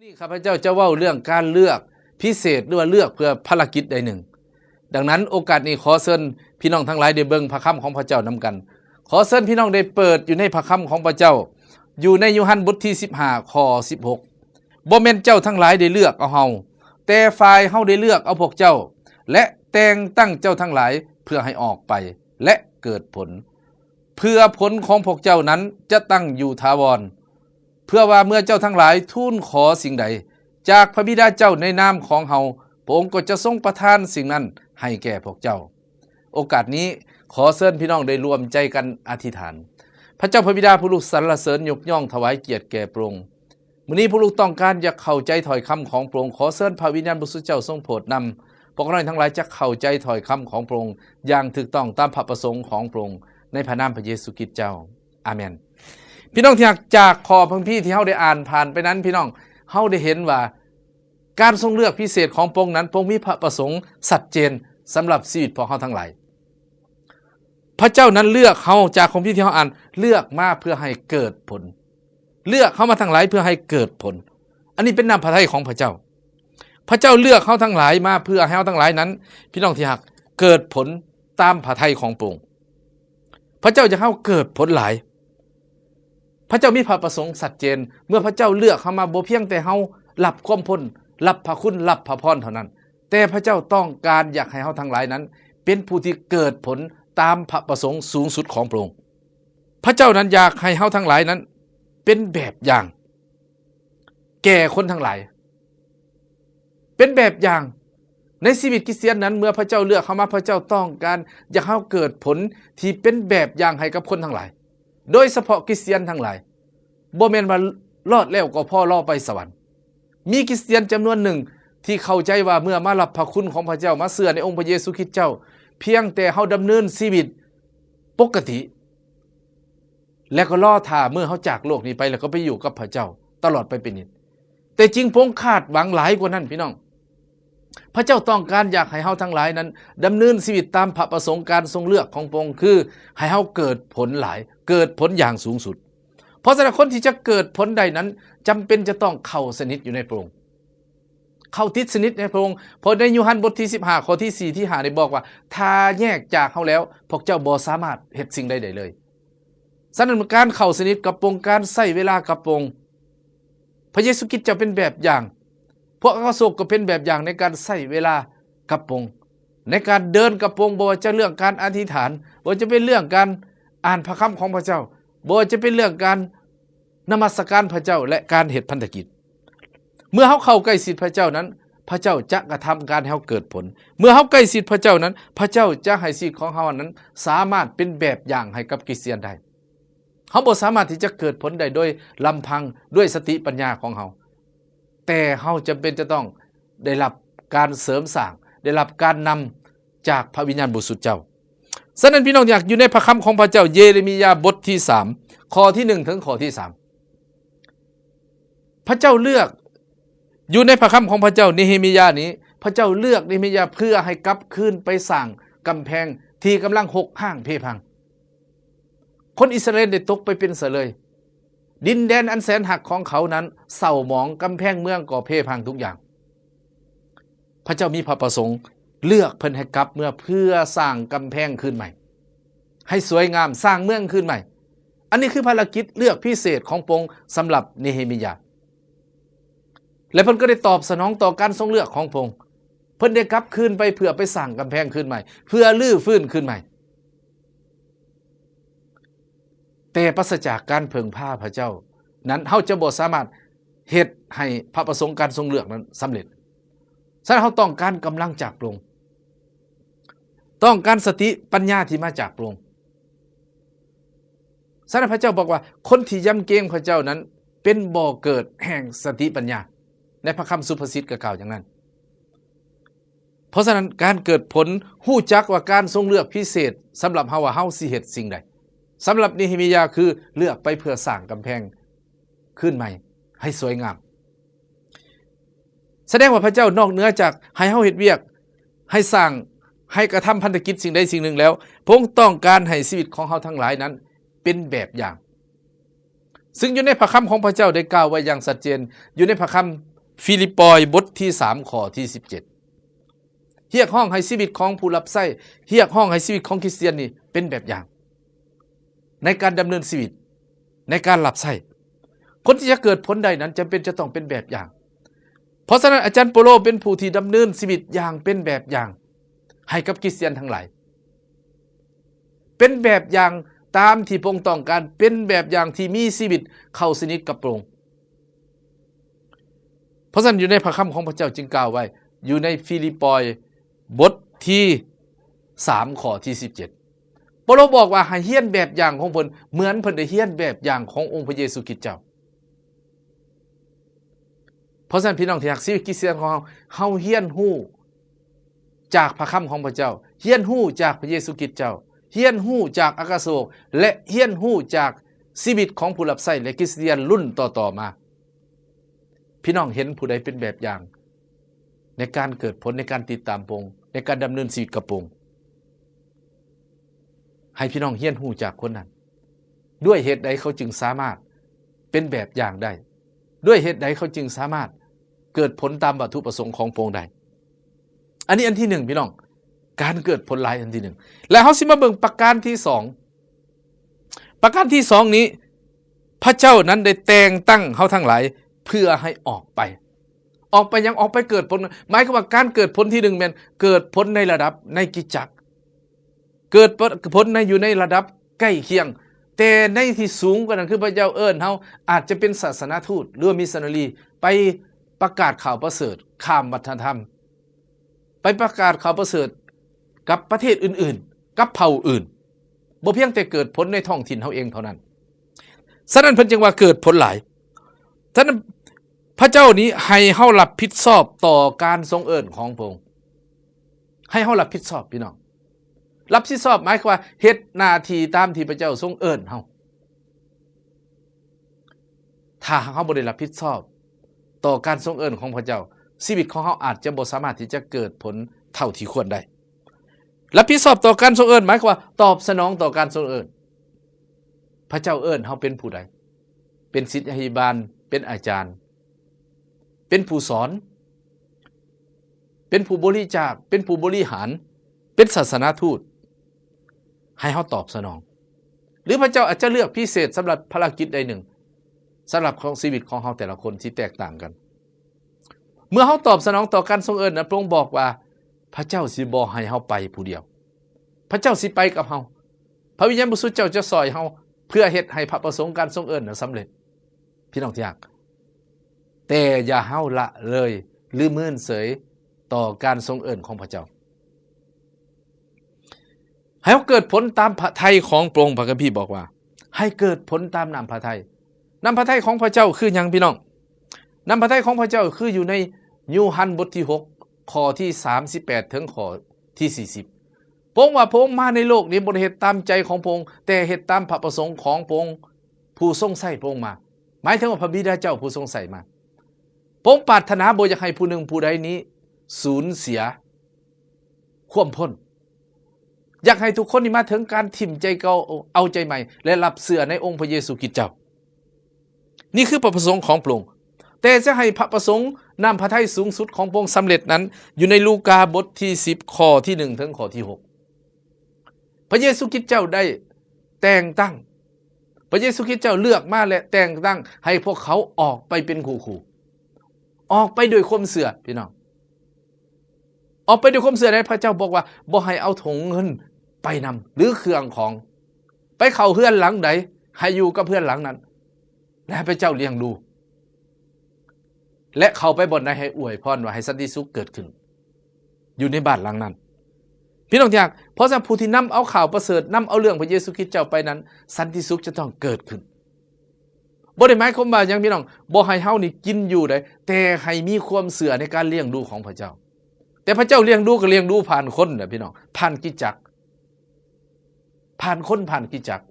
นี่ข้าพเจ้าจะเว้าเรื่องการเลือกพิเศษหรือว่าเลือกเพื่อภารกิจใดหนึ่งดังนั้นโอกาสนี้ขอเชิญพี่น้องทั้งหลายได้เบิ่งพระคัมภีร์ของพระเจ้านำกันขอเชิญพี่น้องได้เปิดอยู่ในพระคัมภีร์ของพระเจ้าอยู่ในยูฮันบทที่15ข้อ16บ่แม่นเจ้าทั้งหลายได้เลือกเอาเฮาแต่ฝ่ายเฮาได้เลือกเอาพวกเจ้าและแต่งตั้งเจ้าทั้งหลายเพื่อให้ออกไปและเกิดผลเพื่อผลของพวกเจ้านั้นจะตั้งอยู่ถาวรเพื่อว่าเมื่อเจ้าทั้งหลายทูลขอสิ่งใดจากพระบิดาเจ้าในนามของเฮาพระองค์ก็จะทรงประทานสิ่งนั้นให้แก่พวกเจ้าโอกาสนี้ขอเชิญพี่น้องได้รวมใจกันอธิษฐานพระเจ้าพระบิดาผู้ลูกสรรเสริญยกย่องถวายเกียรติแก่พระองค์มื้อนี้ผู้ลูกต้องการอยากเข้าใจถ้อยคำของพระองค์ขอเชิญพระวิญญาณบริสุทธิ์เจ้าทรงโปรดนำพวกเราทั้งหลายจะเข้าใจถ้อยคำของพระองค์อย่างถูกต้องตามพระประสงค์ของพระองค์ในพระนามพระเยซูคริสต์เจ้าอาเมนพี่น้องที่จากข้อพระคัมภีร์ที่เฮาได้อ่านผ่านไปนั้นพี่น้องเฮาได้เห็นว่าการทรงเลือกพิเศษของพระองค์นั้นพระองค์มีพระประสงค์ชัดเจนสำหรับชีวิตของเฮาทั้งหลายพระเจ้านั้นเลือกเฮาจากคัมภีร์ที่เฮาอ่านเลือกมาเพื่อให้เกิดผลเลือกเฮามาทั้งหลายเพื่อให้เกิดผลอันนี้เป็นน้ำพระทัยของพระเจ้าพระเจ้าเลือกเฮาทั้งหลายมาเพื่อให้เฮาทั้งหลายนั้นพี่น้องที่รักเกิดผลตามพระทัยของพระองค์พระเจ้าจะเฮาเกิดผลหลายพระเจ้ามีพระประสงค์ชัดเจนเมื่อพระเจ้าเลือกเฮามาบ่เพียงแต่เฮารับความพ้นรับพระคุณรับพระพรเท่านั้นแต่พระเจ้าต้องการอยากให้เฮาทั้งหลายนั้นเป็นผู้ที่เกิดผลตามพระประสงค์สูงสุดของพระองค์พระเจ้านั้นอยากให้เฮาทั้งหลายนั้นเป็นแบบอย่างแก่คนทั้งหลายเป็นแบบอย่างในชีวิตคริสเตียนนั้นเมื่อพระเจ้าเลือกเฮามาพระเจ้าต้องการอยากให้เฮาเกิดผลที่เป็นแบบอย่างให้กับคนทั้งหลายโดยเฉพาะคริสเตียนทั้งหลายบ่แม่นว่ารอดแล้วก็พอรอไปสวรรค์มีคริสเตียนจำนวนหนึ่งที่เข้าใจว่าเมื่อมารับพระคุณของพระเจ้ามาเชื่อในองค์พระเยซูคริสต์เจ้าเพียงแต่เฮาดำเนินชีวิตปกติและก็รอท่าเมื่อเฮาจากโลกนี้ไปแล้วก็ไปอยู่กับพระเจ้าตลอดไปเป็นนิจแต่จริงพระองค์คาดหวังหลายกว่านั้นพี่น้องพระเจ้าต้องการอยากให้เฮาทั้งหลายนั้นดำเนินชีวิตตามพระประสงค์การทรงเลือกของพระองค์คือให้เฮาเกิดผลหลายเกิดผลอย่างสูงสุดเพราะฉะนั้นคนที่จะเกิดผลใดนั้นจำเป็นจะต้องเข้าสนิทอยู่ในพระองค์เข้าติดสนิทในพระองค์เพราะในยูฮันบทที่15ข้อที่4ที่5ได้บอกว่าถ้าแยกจากเฮาแล้วพวกเจ้าบ่สามารถเฮ็ดสิ่งใดๆเลยฉะนั้นการเข้าสนิทกับพระองค์การใช้เวลากับพระองค์พระเยซูคริสต์จะเป็นแบบอย่างพวกอาโศกก็เป็นแบบอย่างในการใช้เวลากับพระองค์ในการเดินกับพระองค์บ่ว่าจะเรื่องการอธิษฐานบ่ว่าจะเป็นเรื่องการอ่านพระคัมภีร์ของพระเจ้าบ่ว่าจะเป็นเรื่องการนมัสการพระเจ้าและการเฮ็ดพันธกิจเมื่อเฮาเข้าใกล้ชิดพระเจ้านั้นพระเจ้าจะกระทำการให้เฮาเกิดผลเมื่อเฮาใกล้ชิดพระเจ้านั้นพระเจ้าจะให้ชีวิตของเฮานั้นสามารถเป็นแบบอย่างให้กับคริสเตียนได้เฮาบ่สามารถที่จะเกิดผลได้โดยลำพังด้วยสติปัญญาของเฮาแต่เฮาจำเป็นจะต้องได้รับการเสริมสร้างได้รับการนำจากพระวิญญาณบริสุทธิ์เจ้าฉะนั้นพี่น้องอยากอยู่ในพระคัมภีร์ของพระเจ้าเยเรมียาบทที่3ข้อที่1ถึงข้อที่3พระเจ้าเลือกอยู่ในพระคัมภีร์ของพระเจ้าเนเฮมียานี้พระเจ้าเลือกเนเฮมียาเพื่อให้กลับคืนไปสร้างกำแพงที่กำลังหกห้างเพพังคนอิสราเอลได้ตกไปเป็นเสลยดินแดนอันแสนหักของเขานั้นเศร้าหมองกำแพงเมืองก่อเพพังทุกอย่างพระเจ้ามีพระประสงค์เลือกเพิ่นให้กลับเมื่อเพื่อสร้างกำแพงขึ้นใหม่ให้สวยงามสร้างเมืองขึ้นใหม่อันนี้คือภารกิจเลือกพิเศษของพระองค์สำหรับเนเฮมียาและเพิ่นก็ได้ตอบสนองต่อการทรงเลือกของพระองค์เพิ่นได้กลับคืนไปเพื่อไปสร้างกำแพงขึ้นใหม่เพื่อลื้อฟื้นขึ้นใหม่แต่ปราศจากการเพิ่งพาพระเจ้านั้นเฮาจะบ่สามารถเฮ็ดให้พระประสงค์การทรงเลือกนั้นสำเร็จฉะนั้นเฮาต้องการกำลังจากพระองค์ต้องการสติปัญญาที่มาจากพระองค์ฉะนั้นพระเจ้าบอกว่าคนที่ยำเกรงพระเจ้านั้นเป็นบ่อเกิดแห่งสติปัญญาในพระคำสุภาษิตก็กล่าวอย่างนั้นเพราะฉะนั้นการเกิดผลฮู้จักว่าการทรงเลือกพิเศษสำหรับเฮาว่าเฮาสิเฮ็ดสิ่งใดสำหรับเนเฮมียาคือเลือกไปเพื่อสร้างกำแพงขึ้นใหม่ให้สวยงามแสดงว่าพระเจ้านอกเหนือจากให้เฮาเฮ็ดเวียกให้สร้างให้กระทำพันธกิจสิ่งใดสิ่งหนึ่งแล้วพระองค์ต้องการให้ชีวิตของเฮาทั้งหลายนั้นเป็นแบบอย่าง ซึ่งอยู่ในพระคัมภีร์ของพระเจ้าได้กล่าวไว้อย่างชัดเจนอยู่ในพระคัมภีร์ฟิลิปปอยบทที่3ข้อที่17เรียกห้องให้ชีวิตของผู้รับใช้เรียกห้องให้ชีวิตของคริสเตียนนี่เป็นแบบอย่างในการดำเนินชีวิตในการรับใช้คนที่จะเกิดผลใดนั้นจำเป็นจะต้องเป็นแบบอย่างเพราะฉะนั้นอาจารย์โปโลเป็นผู้ที่ดำเนินชีวิตอย่างเป็นแบบอย่างให้กับคริสเตียนทั้งหลายเป็นแบบอย่างตามที่พระองค์ต้องการเป็นแบบอย่างที่มีชีวิตเข้าสนิทกับพระองค์เพราะฉะนั้นอยู่ในพระคัมภีร์ของพระเจ้าจึงกล่าวไว้อยู่ในฟิลิปปอยบทที่3ข้อที่17เปาโลบอกว่าให้เฮียนแบบอย่างของเพิ่นเหมือนเพิ่นได้เฮียนแบบอย่างขององค์พระเยซูคริสต์เจ้าเพราะฉะนั้นพี่น้องที่รักชีวิตคริสเตียนของเฮาเฮียนฮู้จากพระคัมภีร์ของพระเจ้าเฮียนฮู้จากพระเยซูคริสต์เจ้าเฮียนฮู้จากอากาโศกและเฮียนฮู้จากชีวิตของผู้รับใช้และคริสเตียนรุ่นต่อๆมาพี่น้องเห็นผู้ใดเป็นแบบอย่างในการเกิดผลในการติดตามพระองค์ในการดำเนินชีวิตกับพระองค์ให้พี่น้องเฮียนฮู้จากคนนั้นด้วยเหตุใดเขาจึงสามารถเป็นแบบอย่างได้ด้วยเหตุใดเขาจึงสามารถเกิดผลตามวัตถุประสงค์ของพระองค์ได้อันนี้อันที่1พี่น้องการเกิดผลหลายอันที่1แล้วเฮาสิมาเบิ่งประการที่2ประการที่2นี้พระเจ้านั้นได้แต่งตั้งเฮาทั้งหลายเพื่อให้ออกไปยังออกไปเกิดผลหมายความว่าการเกิดผลที่1แม่นเกิดผลในระดับในกิจจักรเกิดผลในอยู่ในระดับใกล้เคียงแต่ในที่สูงกว่านั้นคือพระเจ้าเอิ้นเฮาอาจจะเป็นศาสนาทูตหรือมิชชันนารีไปประกาศข่าวประเสริฐข้ามวัฒนธรรมไปประกาศข่าวประเสริฐกับประเทศอื่นๆกับเผ่าอื่นบ่เพียงแต่เกิดผลในท้องถิ่นเฮาเองเท่านั้นฉะนั้นเพิ่นจึงว่าเกิดผลหลายฉะนั้นพระเจ้านี้ให้เฮารับผิดชอบต่อการทรงเอิ้นของพระองค์ให้เฮารับผิดชอบพี่น้องรับผิดชอบหมายความว่าเฮ็ดหน้าที่ตามที่พระเจ้าทรงเอิ้นเฮาถ้าเฮาบ่ได้รับผิดชอบต่อการทรงเอิ้นของพระเจ้าชีวิตของเฮาอาจจะบ่สามารถที่จะเกิดผลเท่าที่ควรได้รับผิดชอบต่อการทรงเอิ้นหมายความว่าตอบสนองต่อการทรงเอิ้นพระเจ้าเอิ้นเฮาเป็นผู้ใดเป็นศิษยาภิบาลเป็นอาจารย์เป็นผู้สอนเป็นผู้บริจาคเป็นผู้บริหารเป็นศาสนาทูตให้เฮาตอบสนองหรือพระเจ้าอาจจะเลือกพิเศษสำหรับภารกิจใดหนึ่งสำหรับของชีวิตของเฮาแต่ละคนที่แตกต่างกันเมื่อเฮาตอบสนองต่อการทรงเอิ้นนะพระองค์บอกว่าพระเจ้าสิบ่ให้เฮาไปผู้เดียวพระเจ้าสิไปกับเฮาพระวิญญาณบริสุทธิ์เจ้าจะซอยเฮาเพื่อเฮ็ดให้พระประสงค์การทรงเอิ้นนั้นสำเร็จพี่น้องที่รักแต่อย่าเฮาละเลยหรือมื้นเสยต่อการทรงเอิ้นของพระเจ้าให้เกิดผลตามพระทัยของพระองค์พระคัมภีร์บอกว่าให้เกิดผลตามน้ำพระทัยน้ำพระทัยของพระเจ้าคือหยังพี่น้องน้ำพระทัยของพระเจ้าคืออยู่ในยูฮันบทที่6ข้อที่38ถึงข้อที่40พระองค์ว่าพระองค์มาในโลกนี้บ่ได้เฮ็ดตามใจของพระองค์แต่เฮ็ดตามพระประสงค์ของพระองค์ผู้ทรงใช้พระองค์มาหมายถึงว่าพระบิดาเจ้าผู้ทรงใช้มาพระองค์ปรารถนาบ่อยากให้ผู้หนึ่งผู้ใดนี้สูญเสียความพ้นอยากให้ทุกคนนี่มาถึงการถิ่มใจเก่าเอาใจใหม่และรับเชื่อในองค์พระเยซูคริสต์เจ้านี่คือพระประสงค์ของพระองค์แต่จะให้พระประสงค์นำพระทัยสูงสุดของพระองค์สำเร็จนั้นอยู่ในลูกาบทที่10ข้อที่1ถึงข้อที่6พระเยซูคริสต์เจ้าได้แต่งตั้งพระเยซูคริสต์เจ้าเลือกมาและแต่งตั้งให้พวกเขาออกไปเป็นคู่ๆออกไปด้วยความเชื่อพี่น้องออกไปด้วยความเชื่อในพระเจ้าบอกว่าบ่ให้เอาถุงเงินไปนำหรือเครื่องของไปเข้าเฮือนหลังใดให้อยู่กับเพื่อนหลังนั้นและพระเจ้าเลี้ยงดูและเข้าไปบ่อนใดให้อวยพรว่าให้สันติสุขเกิดขึ้นอยู่ในบ้านหลังนั้นพี่น้องที่รักเพราะฉะนั้นผู้ที่นำเอาข่าวประเสริฐนำเอาเรื่องพระเยซูคริสต์เจ้าไปนั้นสันติสุขจะต้องเกิดขึ้นบ่ได้หมายความว่าอย่างพี่น้องบ่ให้เฮานี่กินอยู่ได้แต่ให้มีความเชื่อในการเลี้ยงดูของพระเจ้าแต่พระเจ้าเลี้ยงดูก็เลี้ยงดูผ่านคนนะพี่น้องผ่านกิจจักรผ่านคนผ่านกิจจักร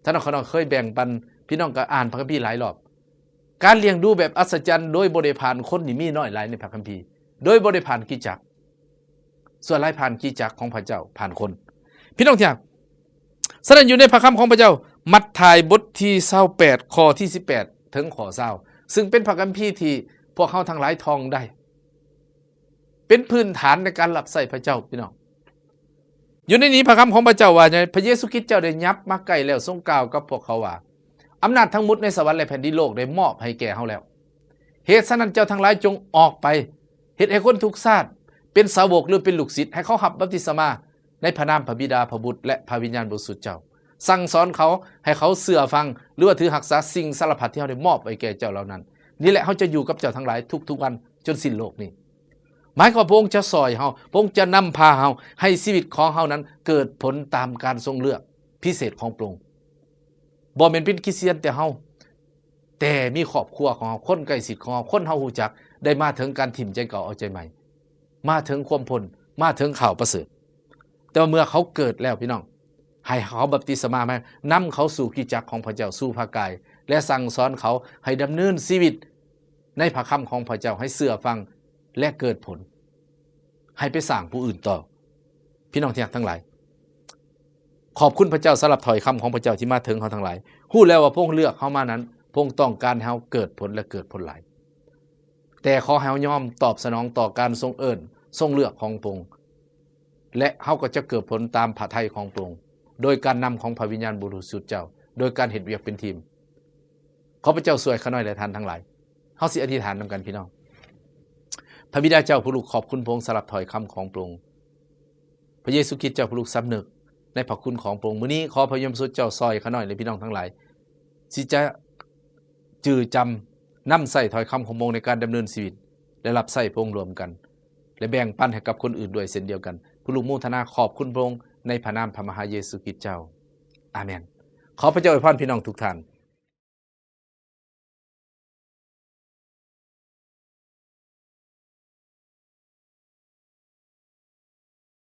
ท่านน้องเคยแบ่งปันพี่น้องก็อ่านพระคัมภีร์หลายรอบการเลี้ยงดูแบบอัศจรรย์โดยบ่ได้ผ่านคนนี่มีน้อยหลายในพระคัมภีร์โดยบ่ได้ผ่านกิจจักรส่วนหลายผ่านกิจจักรของพระเจ้าผ่านคนพี่น้องที่รัก ฉะนั้นอยู่ในพระคัมภีร์ของพระเจ้ามัทธิวบทที่28ข้อที่18ถึงข้อ20ซึ่งเป็นพระคัมภีร์ที่พวกเขาทั้งหลายท่องได้เป็นพื้นฐานในการรับใช้พระเจ้าพี่น้องอยู่ในนี้พระคำของพระเจ้าว่าพระเยซูคริสต์เจ้าได้ยับมาใกล้แล้วทรงกล่าวกับพวกเขาว่าอำนาจทั้งหมดในสวรรค์และแผ่นดินโลกได้มอบให้แก่เฮาแล้วเหตุฉะนั้นเจ้าทั้งหลายจงออกไปเฮ็ดให้คนทุกชาติเป็นสาวกหรือเป็นลูกศิษย์ให้เขารับบัพติศมาในพระนามพระบิดาพระบุตรและพระวิญญาณบริสุทธิ์เจ้าสั่งสอนเขาให้เขาเชื่อฟังหรือว่าถือรักษาสิ่งสารพัดที่เฮาได้มอบไว้แก่เจ้าเหล่านั้นนี่แหละเฮาจะอยู่กับเจ้าทั้งหลายทุกๆวันจนสิ้นโลกนี้หมายความว่าพระองค์จะสอยเฮาพระองค์จะนำพาเฮาให้ชีวิตของเฮานั้นเกิดผลตามการทรงเลือกพิเศษของพระองค์บ่แม่นเป็นคริสเตียนแต่เฮาแต่มีครอบครัวของเฮาคนใกล้ชิดของเฮาคนเฮารู้จักได้มาถึงการถิ่มใจเก่าเอาใจใหม่มาถึงความพ้นมาถึงข่าวประเสริฐแต่เมื่อเขาเกิดแล้วพี่น้องให้เขาบัพติศมามานำเขาสู่กิจจักรของพระเจ้าสู่พระกายและสั่งสอนเขาให้ดำเนินชีวิตในพระคำของพระเจ้าให้เชื่อฟังและเกิดผลให้ไปสร้างผู้อื่นต่อพี่น้องที่รักทั้งหลายขอบคุณพระเจ้าสำหรับถ้อยคำของพระเจ้าที่มาถึงเขาทั้งหลายฮู้แล้วว่าพระองค์เลือกเขามานั้นพระองค์ต้องการให้เขาเกิดผลและเกิดผลหลายแต่ขอให้เขายอมตอบสนองต่อการทรงเอิ้นทรงเลือกของพระองค์และเขาก็จะเกิดผลตามพระทัยของพระองค์โดยการนำของพระวิญญาณบริสุทธิ์เจ้าโดยการเฮ็ดเวียกเป็นทีมขอพระเจ้าช่วยข้าน้อยและท่านทั้งหลายเฮาสิอธิษฐานนำกันพี่น้องพระบิดาเจ้าผู้ลูกขอบคุณพระองค์สำหรับถ้อยคำของพระองค์พระเยซูคริสต์เจ้าผู้ลูกสำนึกในพระคุณของพระองค์มื้อนี้ขอพระยมสุดเจ้าซอยข้าน้อยและพี่น้องทั้งหลายสิจะจื่อจำนำใส่ถ้อยคำของพระองค์ในการดำเนินชีวิตและรับใช้พระองค์รวมกันและแบ่งปันให้กับคนอื่นด้วยเช่นเดียวกันผู้ลูกโมทนาขอบคุณพระองค์ในพระนามพระมหาเยซูคริสต์เจ้าอาเมนขอพระเจ้าอวยพรพี่น้องทุกท่าน